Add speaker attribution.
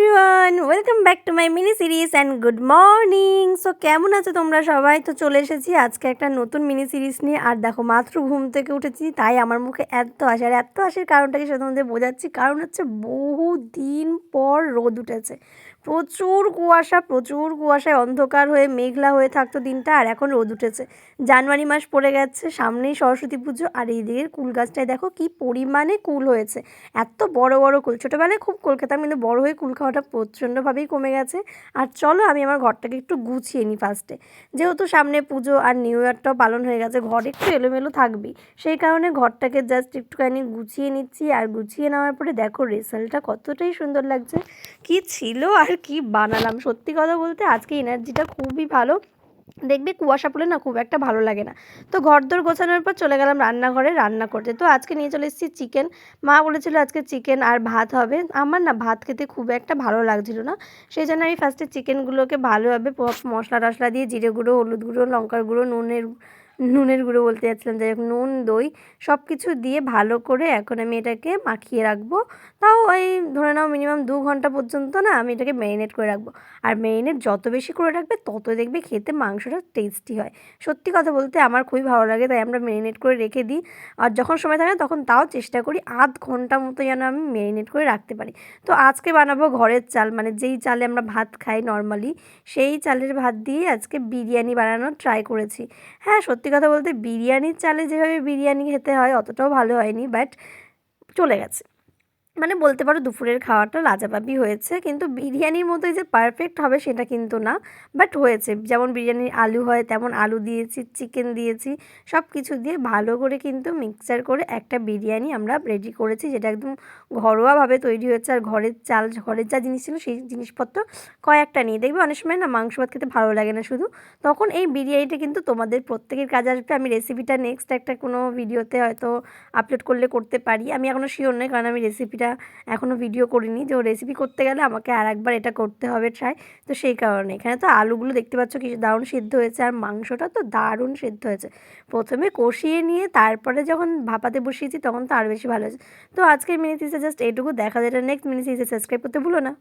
Speaker 1: Everyone, welcome back to my mini series and good morning. So কেমন আছো তোমরা সবাই? তো চলে এসেছি আজকে একটা নতুন মিনি সিরিজ নিয়ে। আর দেখো মাত্র ঘুম থেকে উঠেছি, তাই আমার মুখে এত হাসি। আর এত হাসির কারণটাকে সেটা তোমাদের বোঝাচ্ছি। কারণ হচ্ছে বহু দিন পর রোদ উঠেছে। প্রচুর কুয়াশায় অন্ধকার হয়ে মেঘলা হয়ে থাকতো দিনটা, আর এখন রোদ উঠেছে। জানুয়ারি মাস পড়ে গেছে, সামনেই সরস্বতী পুজো। আর এই দিকের কুল গাছটায় দেখো কি পরিমাণে কুল হয়েছে। এত বড় বড় কুল, ছোটোবেলায় খুব কুল খেতাম, কিন্তু বড় হয়ে কুল খাওয়াটা প্রচণ্ডভাবেই কমে গেছে। আর চলো আমি আমার ঘরটাকে একটু গুছিয়ে নিই ফার্স্টে। যেহেতু সামনে পুজো আর নিউ ইয়ারটাও পালন হয়ে গেছে, ঘর একটু এলোমেলো থাকবেই। সেই কারণে ঘরটাকে জাস্ট একটুখানি গুছিয়ে নিচ্ছি। আর গুছিয়ে নেওয়ার পরে দেখো রেজাল্টটা কতটাই সুন্দর লাগছে। কি ছিল আর কি বানালাম, সত্যি কথা বলতে আজকে এনার্জিটা খুবই ভালো। দেখবে কুয়াশা পড়লে না খুব একটা ভালো লাগে না। তো ঘরদোর গোছানোর পর চলে গেলাম রান্নাঘরে রান্না করতে। তো আজকে নিয়ে চলে এসেছি চিকেন। মা বলেছিল আজকে চিকেন আর ভাত হবে। আমার না ভাত খেতে খুব একটা ভালো লাগছিল না, সেই জন্য আমি ফার্স্টে চিকেনগুলোকে ভালোভাবে মশলা টশলা দিয়ে, জিরে গুঁড়ো, হলুদ গুঁড়ো, লঙ্কার গুঁড়ো, নুনের গুঁড়ো বলতে যাচ্ছিলাম, যাই হোক নুন, দই সব কিছু দিয়ে ভালো করে এখন আমি এটাকে মাখিয়ে রাখবো। তাও ওই ধরে নাও মিনিমাম 2 ঘন্টা পর্যন্ত না আমি এটাকে ম্যারিনেট করে রাখবো। আর ম্যারিনেট যত বেশি করে রাখবে তত দেখবে খেতে মাংসটা টেস্টি হয়। সত্যি কথা বলতে আমার খুবই ভালো লাগে, তাই আমরা ম্যারিনেট করে রেখে দিই। আর যখন সময় থাকে না তখন তাও চেষ্টা করি আধ ঘন্টা মতো যেন আমি ম্যারিনেট করে রাখতে পারি। তো আজকে বানাবো ঘরের চাল, মানে যেই চালে আমরা ভাত খাই নর্মালি, সেই চালের ভাত দিয়ে আজকে বিরিয়ানি বানানোর ট্রাই করেছি। হ্যাঁ, সত্যি কথা বলতে বিরিয়ানির চালে যেভাবে বিরিয়ানি খেতে হয় অতটাও ভালো হয়নি, বাট চলে গেছে। মানে বলতে পারো দুপুরের খাওয়াটা লাজবাবই হয়েছে, কিন্তু বিরিয়ানির মতোই যে পারফেক্ট হবে সেটা কিন্তু না, বাট হয়েছে। যেমন বিরিয়ানির আলু হয় তেমন আলু দিয়েছি, চিকেন দিয়েছি, সব কিছু দিয়ে ভালো করে কিন্তু মিক্সচার করে একটা বিরিয়ানি আমরা রেডি করেছি, যেটা একদম ঘরোয়াভাবে তৈরি হয়েছে। আর ঘরের চাল, ঘরের যা জিনিস ছিল সেই জিনিসপত্র কয়েকটা নিয়ে, দেখবে অনেক সময় না মাংস ভাত খেতে ভালো লাগে না শুধু, তখন এই বিরিয়ানিটা কিন্তু তোমাদের প্রত্যেকের কাজে আসবে। আমি রেসিপিটা নেক্সট একটা কোনো ভিডিওতে হয়তো আপলোড করলে করতে পারি, আমি এখনও শিওর নই, কারণ আমি রেসিপিটা এখনও ভিডিও করিনি। যে রেসিপি করতে গেলে আমাকে আর একবার এটা করতে হবে ট্রাই। তো সেই কারণে এখানে তো আলুগুলো দেখতে পাচ্ছ কি দারুণ সিদ্ধ হয়েছে, আর মাংসটা তো দারুণ সিদ্ধ হয়েছে। প্রথমে কষিয়ে নিয়ে তারপরে যখন ভাপাতে বসিয়েছি তখন তো আরও বেশি ভালো হয়েছে। তো আজকের মিনি সিরিজে জাস্ট এইটুকু দেখা যায়। নেক্সট মিনি সিরিজে সাবস্ক্রাইব করতে ভুলো না।